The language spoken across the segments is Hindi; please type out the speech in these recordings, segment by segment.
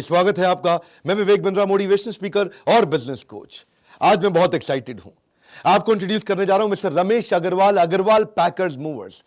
स्वागत है आपका। मैं विवेक बिंद्रा, मोटिवेशनल स्पीकर और बिजनेस कोच। आज मैं बहुत एक्साइटेड हूं। आपको इंट्रोड्यूस करने जा रहा हूं mister Ramesh Agarwal, Agarwal packers movers.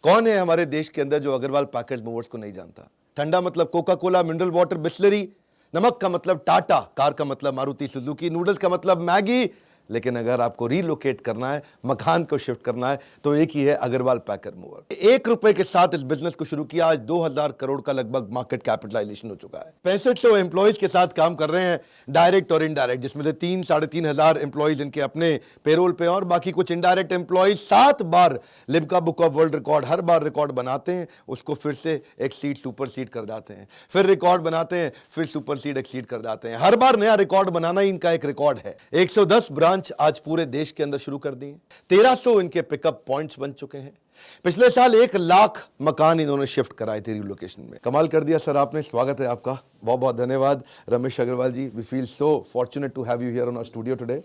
कौन है हमारे देश के अंदर जो अग्रवाल पैकर्स मूवर्स को नहीं जानता? ठंडा मतलब Coca Cola, mineral water, Bisleri. नमक का मतलब टाटा, कार का मतलब मारुति सुजुकी, नूडल्स का मतलब मैगी। लेकिन अगर आपको रीलोकेट करना है, मकान को शिफ्ट करना है, तो एक ही है अग्रवाल पैकर मूवर। 1 रुपए के साथ इस बिजनेस को शुरू किया। आज 2000 करोड़ का लगभग मार्केट कैपिटलाइजेशन हो चुका है। 6500 एम्प्लॉइज के साथ काम कर रहे हैं, डायरेक्ट और इनडायरेक्ट, जिसमें से 3-3.5 हजार एम्प्लॉइज इनके अपने पेरोल पे और बाकी कुछ indirect employees. 7 bar Limca book of world record, her bar record बनाते हैं, उसको फिर से एक्सीड सुपर सीड कर जाते हैं, फिर रिकॉर्ड बनाते हैं, फिर सुपर सीड एक्सीड कर जाते हैं। हर बार नया रिकॉर्ड बनाना ही इनका एक रिकॉर्ड है। 110 ब्रांच आज पूरे देश के अंदर शुरू कर दिए। 1300 इनके पिकअप पॉइंट्स बन चुके हैं। पिछले साल 1 लाख मकान इन्होंने शिफ्ट कराए थे रिलोकेशन में। कमाल कर दिया सर आपने। स्वागत है आपका, बहुत बहुत धन्यवाद Ramesh Agarwal ji. We feel so fortunate to have you here on our studio today.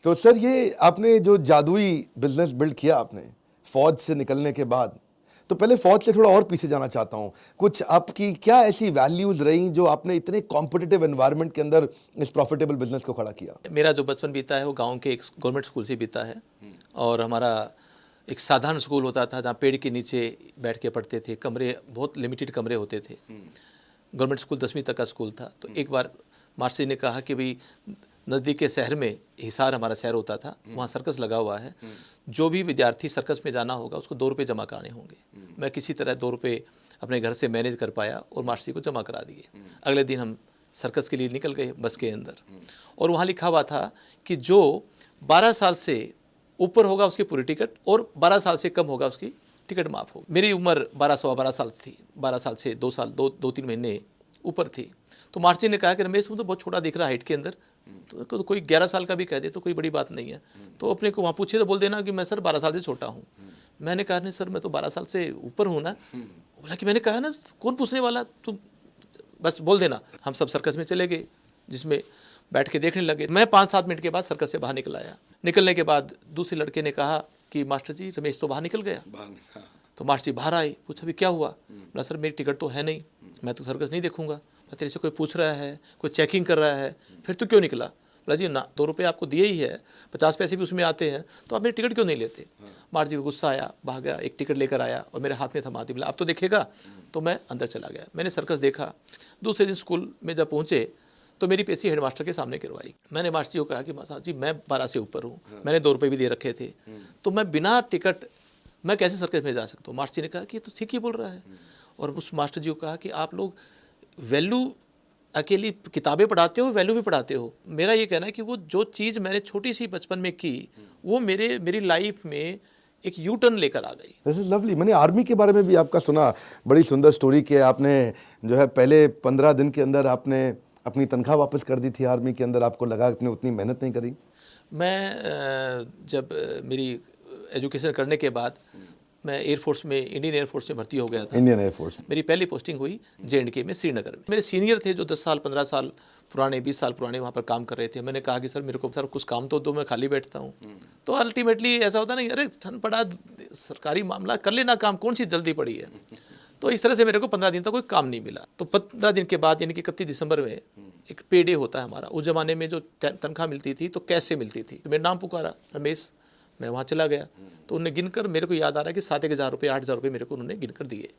तो सर, ये आपने जो जादुई बिजनेस बिल्ड किया आपने फौज से निकलने के बाद, तो पहले फौज से थोड़ा और पीछे जाना चाहता हूं। कुछ आपकी क्या ऐसी वैल्यूज रही जो आपने इतने कॉम्पिटिटिव एनवायरनमेंट के अंदर इस प्रॉफिटेबल बिजनेस को खड़ा किया? मेरा जो बचपन बीता है वो गांव के एक गवर्नमेंट स्कूल से बीता है। और हमारा एक साधारण स्कूल होता था जहाँ पेड़ के नीचे बैठ के पढ़ते थे। कमरे, बहुत लिमिटेड कमरे होते थे। गवर्नमेंट स्कूल 10वीं तक का स्कूल था। तो एक बार मास्टर जी ने कहा कि भाई नज़दीक के शहर में, हिसार हमारा शहर होता था, वहाँ सर्कस लगा हुआ है, जो भी विद्यार्थी सर्कस में जाना होगा उसको 2 रुपये जमा कराने होंगे। मैं किसी तरह 2 रुपये अपने घर से मैनेज कर पाया और मास्टर जी को जमा करा दिए। अगले दिन हम सर्कस के लिए निकल गए बस के अंदर। और वहाँ लिखा हुआ था कि जो 12 साल से ऊपर होगा उसकी पूरी टिकट, और 12 साल से कम होगा उसकी टिकट माफ़ होगी। मेरी उम्र 12 साल थी। 12 साल से 2-3 महीने ऊपर थी। तो मास्टर जी ने कहा कि रमेश, तुम तो बहुत छोटा दिख रहा है हाइट के अंदर, तो कोई 11 साल का भी कह दे तो कोई बड़ी बात नहीं है। तो अपने को वहाँ पूछे तो बोल देना कि मैं सर 12 साल से छोटा हूँ। मैंने कहा नहीं सर, मैं तो 12 साल से ऊपर हूँ ना। बोला कि मैंने कहा ना, कौन पूछने वाला, तुम बस बोल देना। हम सब सर्कस में चले गए, जिसमें बैठ के देखने लगे। मैं 5-7 मिनट के बाद सर्कस से बाहर निकल आया। निकलने के बाद दूसरे लड़के ने कहा कि मास्टर जी, रमेश तो बाहर निकल गया। तो मास्टर जी बाहर आए, पूछा भी क्या हुआ? बोला सर मेरी टिकट तो है नहीं, मैं तो सर्कस नहीं देखूंगा। तेरे से कोई पूछ रहा है, कोई चेकिंग कर रहा है, फिर तू क्यों निकला? बोला जी ना, 2 रुपये आपको दिए ही है, 50 पैसे भी उसमें आते हैं, तो आप मेरी टिकट क्यों नहीं लेते? मास्टर जी को गुस्सा आया, भाग गया, एक टिकट लेकर आया और मेरे हाथ में थमा दी। बोला अब तो देखेगा। तो मैं अंदर चला गया। मैंने सर्कस देखा। दूसरे दिन स्कूल में जब पहुँचे तो मेरी पेशी हेडमास्टर के सामने करवाई। मैंने मास्टर जी को कहा कि मास्टर जी मैं 12 से ऊपर हूँ, मैंने 2 रुपये भी दे रखे थे, तो मैं बिना टिकट मैं कैसे सर्कस में जा सकता हूँ? मास्टर जी ने कहा कि तो ठीक ही बोल रहा है। और उस मास्टर जी को कहा कि आप लोग वैल्यू अकेली किताबें पढ़ाते हो, वैल्यू भी पढ़ाते हो। मेरा ये कहना है कि वो जो चीज़ मैंने छोटी सी बचपन में की, वो मेरी लाइफ में एक यू टर्न लेकर आ गई। This is lovely. मैंने आर्मी के बारे में भी आपका सुना, बड़ी सुंदर स्टोरी कि आपने जो है पहले 15 दिन के अंदर आपने अपनी तनख्वाह वापस कर दी थी आर्मी के अंदर। आपको लगा आपने उतनी मेहनत नहीं करी। मैं जब मेरी एजुकेशन करने के बाद मैं एयरफोर्स में, इंडियन एयरफोर्स में भर्ती हो गया था। Indian air force. मेरी पहली पोस्टिंग हुई J&K में, श्रीनगर में। मेरे सीनियर थे जो 10 साल 15 साल पुराने, 20 साल पुराने वहाँ पर काम कर रहे थे। मैंने कहा कि सर मेरे को सर कुछ काम तो दो, मैं खाली बैठता हूँ। तो अल्टीमेटली ऐसा होता नहीं, अरे ठंड पड़ा, सरकारी मामला कर लेना काम, कौन सी जल्दी पड़ी है। तो इस तरह से मेरे को 15 दिन तक कोई काम नहीं मिला। तो 15 दिन के बाद यानी कि 31 दिसंबर में एक पे डे होता है हमारा। उस ज़माने में जो तनख्वाह मिलती थी तो कैश से मिलती थी। तो मेरा नाम पुकारा, रमेश। मैं वहाँ चला गया तो उन्होंने गिनकर, मेरे को याद आ रहा है कि 7-1000 रुपये, 8000 रुपये मेरे को उन्होंने गिनकर दिए।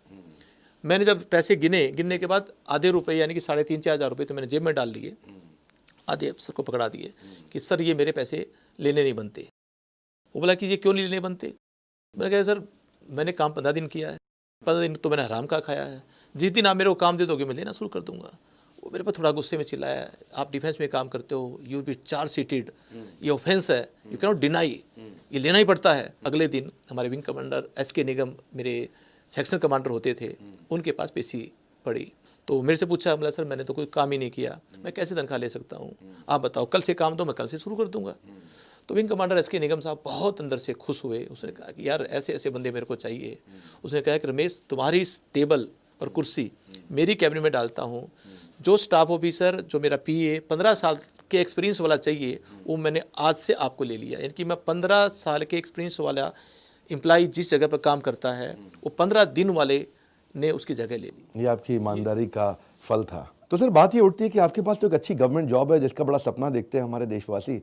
मैंने जब पैसे गिनने के बाद आधे रुपये यानी कि 3,500-4 हज़ार रुपये तो मैंने जेब में डाल लिए। आधे अफसर को पकड़ा दिए कि सर ये मेरे पैसे लेने नहीं बनते। वो बोला कि ये क्यों नहीं लेने बनते? मैंने कहा सर मैंने काम 15 दिन किया है, 15 दिन तो मैंने हराम का खाया है, जिस दिन आप मेरे को काम दे दोगे मैं लेना शुरू कर दूंगा। वो मेरे पर थोड़ा गुस्से में चिल्लाया, आप डिफेंस में काम करते हो, यू बी चार्ज सीटेड, ये ऑफेंस है, यू कैन नॉट डिनाई, ये लेना ही पड़ता है। अगले दिन हमारे विंग कमांडर SK निगम, मेरे सेक्शन कमांडर होते थे, उनके पास पेशी पड़ी। तो मेरे से पूछा, बोला सर मैंने तो कोई काम ही नहीं किया, मैं कैसे तनख्वाह ले सकता हूँ? आप बताओ, कल से काम दो, मैं कल से शुरू कर दूंगा। तो विंग कमांडर SK निगम साहब बहुत अंदर से खुश हुए। उसने कहा कि यार ऐसे ऐसे बंदे मेरे को चाहिए। उसने कहा कि रमेश तुम्हारी टेबल और कुर्सी मेरी कैबिनेट में डालता हूँ, जो स्टाफ ऑफिसर, जो मेरा PA 15 साल के एक्सपीरियंस वाला चाहिए, वो मैंने आज से आपको ले लिया। यानी कि मैं 15 साल के एक्सपीरियंस वाला एम्प्लॉय जिस जगह पर काम करता है, वो 15 दिन वाले ने उसकी जगह ले ली। ये आपकी ईमानदारी का फल था। तो सर बात ये उठती है कि आपके पास तो एक अच्छी गवर्नमेंट जॉब है जिसका बड़ा सपना देखते हैं हमारे देशवासी,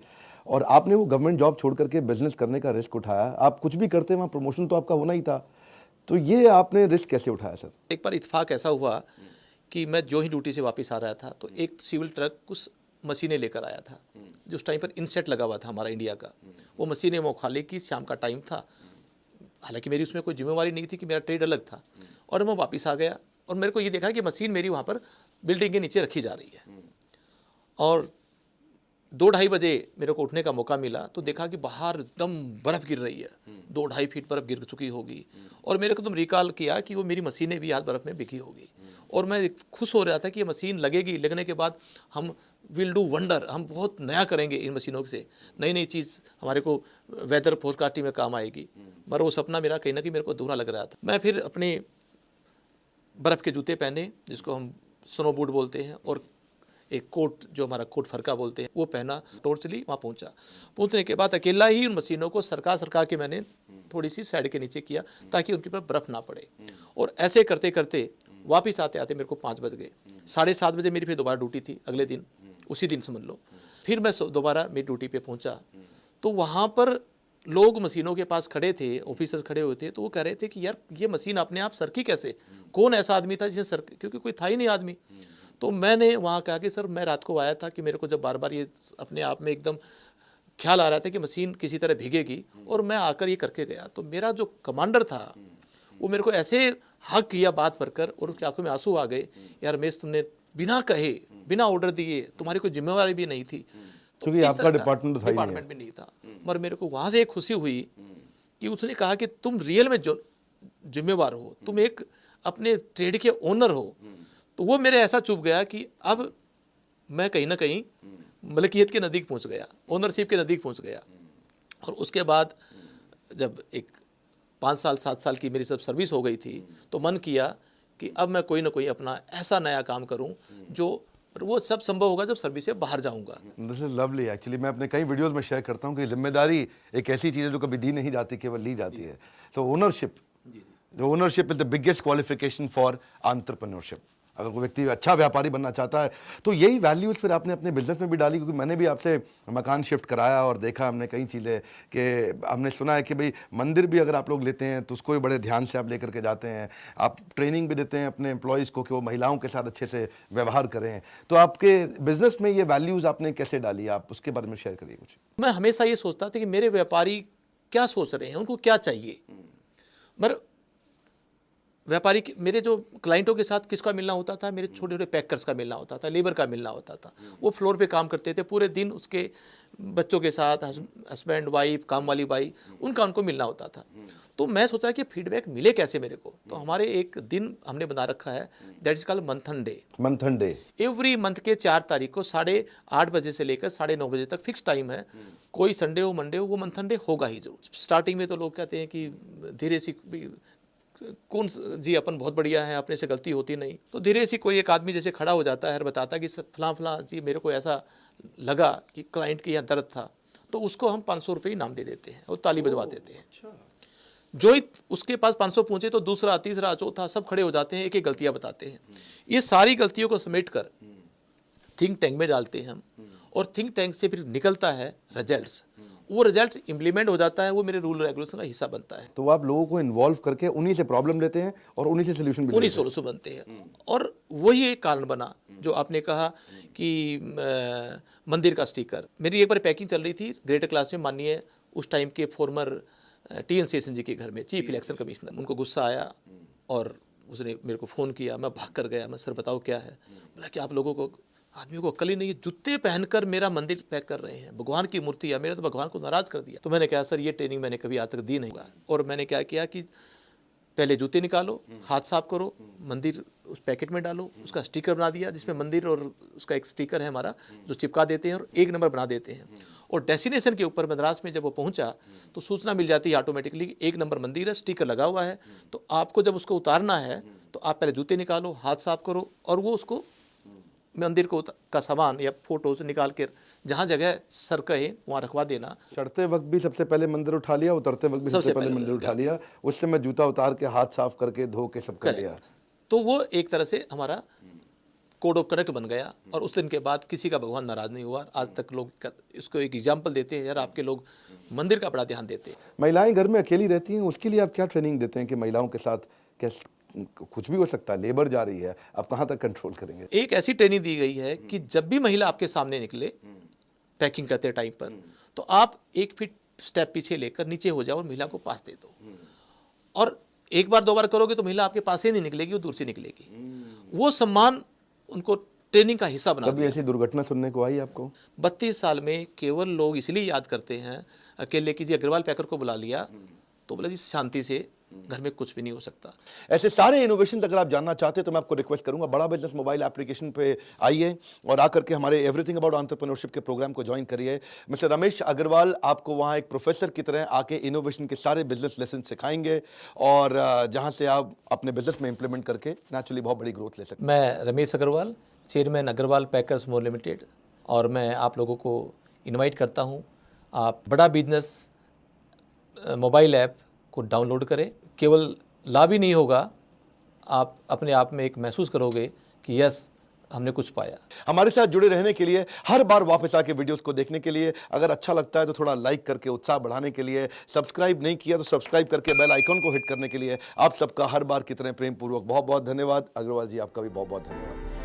और आपने वो गवर्नमेंट जॉब छोड़ करके बिजनेस करने का रिस्क उठाया। आप कुछ भी करते वहाँ प्रमोशन तो आपका होना ही था, तो ये आपने रिस्क कैसे उठाया सर? एक बार इत्तेफाक ऐसा हुआ कि मैं जो ही ड्यूटी से वापस आ रहा था तो एक सिविल ट्रक कुछ मशीनें लेकर आया था, जो उस टाइम पर इनसेट लगा हुआ था हमारा इंडिया का। वो मशीनें वो खाली की, शाम का टाइम था, हालांकि मेरी उसमें कोई जिम्मेवारी नहीं थी कि मेरा ट्रेड अलग था। और मैं वापस आ गया और मेरे को ये देखा कि मशीन मेरी वहाँ पर बिल्डिंग के नीचे रखी जा रही है, और 2-2:30 बजे मेरे को उठने का मौका मिला तो देखा कि बाहर एकदम बर्फ़ गिर रही है, 2-2.5 फीट बर्फ़ गिर चुकी होगी। और मेरे को तुम रिकॉल किया कि वो मेरी मशीनें भी आज बर्फ़ में बिकी होगी, और मैं खुश हो रहा था कि ये मशीन लगेगी, लगने के बाद हम विल डू वंडर, हम बहुत नया करेंगे इन मशीनों से, नई नई चीज़ हमारे को वेदर फोरकास्टिंग में काम आएगी। मगर वो सपना मेरा कहीं ना कहीं मेरे को अधूरा लग रहा था। मैं फिर अपने बर्फ़ के जूते पहने, जिसको हम स्नो बूट बोलते हैं, और एक कोट जो हमारा कोट फरका बोलते हैं वो पहना, टॉर्च ली, वहाँ पहुँचा। पहुँचने के बाद अकेला ही उन मशीनों को सरका के मैंने थोड़ी सी साइड के नीचे किया ताकि उनके ऊपर बर्फ़ ना पड़े। और ऐसे करते करते वापस आते आते मेरे को 5 बज गए। 7:30 बजे मेरी फिर दोबारा ड्यूटी थी अगले दिन, उसी दिन समझ लो। फिर मैं दोबारा मेरी ड्यूटी पे पहुँचा तो वहाँ पर लोग मशीनों के पास खड़े थे, ऑफिसर्स खड़े हुए थे, तो वो कह रहे थे कि यार ये मशीन अपने आप सरकी कैसे, कौन ऐसा आदमी था जिसने सरकी, क्योंकि कोई था ही नहीं आदमी। तो मैंने वहाँ कहा कि सर मैं रात को आया था कि मेरे को जब बार बार ये अपने आप में एकदम ख्याल आ रहा था कि मशीन किसी तरह भीगेगी, और मैं आकर ये करके गया। तो मेरा जो कमांडर था वो मेरे को ऐसे हक किया बात भरकर, और उसकी आंखों में आंसू आ गए, यार रमेश तुमने बिना कहे, बिना ऑर्डर दिए, तुम्हारी कोई जिम्मेवारी भी नहीं थी, क्योंकि आपका डिपार्टमेंट तो डिपार्टमेंट भी नहीं था। मगर मेरे को वहाँ से एक खुशी हुई कि उसने कहा कि तुम रियल में जो जिम्मेवार हो, तुम एक अपने ट्रेड के ओनर हो। तो वो मेरे ऐसा चुभ गया कि अब मैं कहीं ना कहीं मलकियत के नज़दीक पहुंच गया, ओनरशिप के नज़दीक पहुंच गया। और उसके बाद जब एक 5 साल 7 साल की मेरी सब सर्विस हो गई थी तो मन किया कि अब मैं कोई ना कोई अपना ऐसा नया काम करूं जो, वो सब संभव होगा जब सर्विस से बाहर जाऊंगा। This is lovely actually. मैं अपने कई वीडियोस में शेयर करता हूँ कि जिम्मेदारी एक ऐसी चीज़ है जो कभी दी नहीं जाती, केवल ली जाती है। तो ओनरशिप, जो ownership is the biggest qualification for entrepreneurship. अगर कोई व्यक्ति अच्छा व्यापारी बनना चाहता है तो यही वैल्यूज फिर आपने अपने बिजनेस में भी डाली, क्योंकि मैंने भी आपसे मकान शिफ्ट कराया और देखा हमने कई चीज़ें कि हमने सुना है कि भाई मंदिर भी अगर आप लोग लेते हैं तो उसको भी बड़े ध्यान से आप लेकर के जाते हैं, आप ट्रेनिंग भी देते हैं अपने एम्प्लॉयज़ को कि वो महिलाओं के साथ अच्छे से व्यवहार करें। तो आपके बिजनेस में ये वैल्यूज़ आपने कैसे डाली, आप उसके बारे में शेयर करिए कुछ। मैं हमेशा ये सोचता था कि मेरे व्यापारी क्या सोच रहे हैं, उनको क्या चाहिए। मगर व्यापारी मेरे जो क्लाइंटों के साथ किसका मिलना होता था, मेरे छोटे छोटे पैकर्स का मिलना होता था, लेबर का मिलना होता था। वो फ्लोर पे काम करते थे पूरे दिन, उसके बच्चों के साथ, हस्बैंड वाइफ, काम वाली बाई, उनको मिलना होता था। तो मैं सोचा कि फीडबैक मिले कैसे मेरे को। तो हमारे एक दिन हमने बना रखा है, दैट इज कॉल्ड मंथन डे। मंथन डे एवरी मंथ के 4 तारीख को 8:30 बजे से लेकर 9:30 बजे तक फिक्स टाइम है। कोई संडे हो मंडे हो, वो मंथन डे होगा ही जरूर। स्टार्टिंग में तो लोग कहते हैं कि धीरे सी कौन जी अपन बहुत बढ़िया है, अपने से गलती होती नहीं। तो धीरे से कोई एक आदमी जैसे खड़ा हो जाता है और बताता कि फलां जी मेरे को ऐसा लगा कि क्लाइंट के यहाँ दर्द था, तो उसको हम 500 रुपये इनाम दे देते हैं और ताली बजवा देते हैं। जो ही उसके पास 500 पहुँचे तो दूसरा, तीसरा, चौथा सब खड़े हो जाते हैं, एक एक गलतियाँ बताते हैं। ये सारी गलतियों को समेट कर थिंक टैंक में डालते हैं हम, और थिंक टैंक से फिर निकलता है रिजल्ट्स। वो रिजल्ट इम्प्लीमेंट हो जाता है, वो मेरे रूल रेगुलेशन का हिस्सा बनता है। तो आप लोगों को इन्वॉल्व करके उन्हीं से प्रॉब्लम लेते हैं और उन्हीं से सोल्यूशन भी उन्हीं सोल्यूशन बनते हैं। और वही एक कारण बना जो आपने कहा कि मंदिर का स्टिकर। मेरी एक बार पैकिंग चल रही थी ग्रेटर क्लास में, माननीय उस टाइम के फॉर्मर TN शेषन जी के घर में, चीफ इलेक्शन कमिश्नर। उनको गुस्सा आया और उसने मेरे को फ़ोन किया। मैं भाग कर गया, मैं सर बताओ क्या है। बोला कि आप लोगों को, आदमियों को अक्ल ही नहीं है, जूते पहनकर मेरा मंदिर पैक कर रहे हैं, भगवान की मूर्ति है, मेरे तो भगवान को नाराज़ कर दिया। तो मैंने कहा सर ये ट्रेनिंग मैंने कभी आज तक दी नहीं। और मैंने क्या किया कि पहले जूते निकालो, हाथ साफ करो, मंदिर उस पैकेट में डालो, उसका स्टिकर बना दिया जिसमें मंदिर और उसका एक स्टिकर है हमारा जो चिपका देते हैं और 1 नंबर बना देते हैं। और डेस्टिनेशन के ऊपर मद्रास में जब वो पहुंचा तो सूचना मिल जाती है ऑटोमेटिकली, 1 नंबर मंदिर है, स्टिकर लगा हुआ है। तो आपको जब उसको उतारना है तो आप पहले जूते निकालो, हाथ साफ करो, और वो उसको मंदिर को का सामान या फोटोज निकाल कर जहाँ जगह सर कहे वहाँ रखवा देना। चढ़ते वक्त भी सबसे पहले मंदिर उठा लिया, उतरते वक्त भी सबसे पहले मंदिर उठा लिया, उससे मैं जूता उतार के हाथ साफ करके धो के सब कर लिया। तो वो एक तरह से हमारा कोड ऑफ कंडक्ट बन गया और उस दिन के बाद किसी का भगवान नाराज नहीं हुआ। आज तक लोग इसको एक एग्जाम्पल देते हैं, यार आपके लोग मंदिर का बड़ा ध्यान देते हैं। महिलाएं घर में अकेली रहती हैं, उसके लिए आप क्या ट्रेनिंग देते हैं कि महिलाओं के साथ कैसे, कुछ भी हो सकता है, लेबर जा रही है, आप कहाँ तक कंट्रोल करेंगे? एक ऐसी ट्रेनिंग दी गई है कि जब भी महिला आपके सामने निकले पैकिंग करते टाइम पर, तो आप 1 फीट स्टेप पीछे लेकर नीचे हो जाओ और महिला को पास दे दो। और एक बार 2 बार करोगे तो महिला आपके पास ही नहीं निकलेगी, वो दूर से निकलेगी। वो सम्मान उनको ट्रेनिंग का हिस्सा बना कभी दिया। ऐसी दुर्घटना सुनने को आई आपको? 32 साल में केवल लोग इसलिए याद करते हैं अकेले कि जी अग्रवाल पैकर को बुला लिया, तो बोला जी शांति से घर में कुछ भी नहीं हो सकता। ऐसे सारे इनोवेशन अगर आप जानना चाहते हैं तो मैं आपको रिक्वेस्ट करूंगा, बड़ा बिजनेस मोबाइल एप्लीकेशन पे आइए और आकर के हमारे एवरीथिंग अबाउट एंटरप्रेन्योरशिप के प्रोग्राम को ज्वाइन करिए। मिस्टर रमेश अग्रवाल आपको वहां एक प्रोफेसर की तरह आके इनोवेशन के सारे बिजनेस लेसन सिखाएंगे और जहां से आप अपने बिजनेस में इंप्लीमेंट करके नेचुरली बहुत बड़ी ग्रोथ ले सकते हैं। मैं रमेश अग्रवाल, चेयरमैन अग्रवाल पैकर्स मोर लिमिटेड, और मैं आप लोगों को इनवाइट करता हूं, आप बड़ा बिजनेस मोबाइल ऐप को डाउनलोड करें। केवल लाभ ही नहीं होगा, आप अपने आप में एक महसूस करोगे कि यस हमने कुछ पाया। हमारे साथ जुड़े रहने के लिए, हर बार वापस आके वीडियोस को देखने के लिए, अगर अच्छा लगता है तो थोड़ा लाइक करके उत्साह बढ़ाने के लिए, सब्सक्राइब नहीं किया तो सब्सक्राइब करके बेल आइकन को हिट करने के लिए आप सबका हर बार की तरह प्रेम पूर्वक बहुत बहुत धन्यवाद। अग्रवाल जी आपका भी बहुत बहुत धन्यवाद।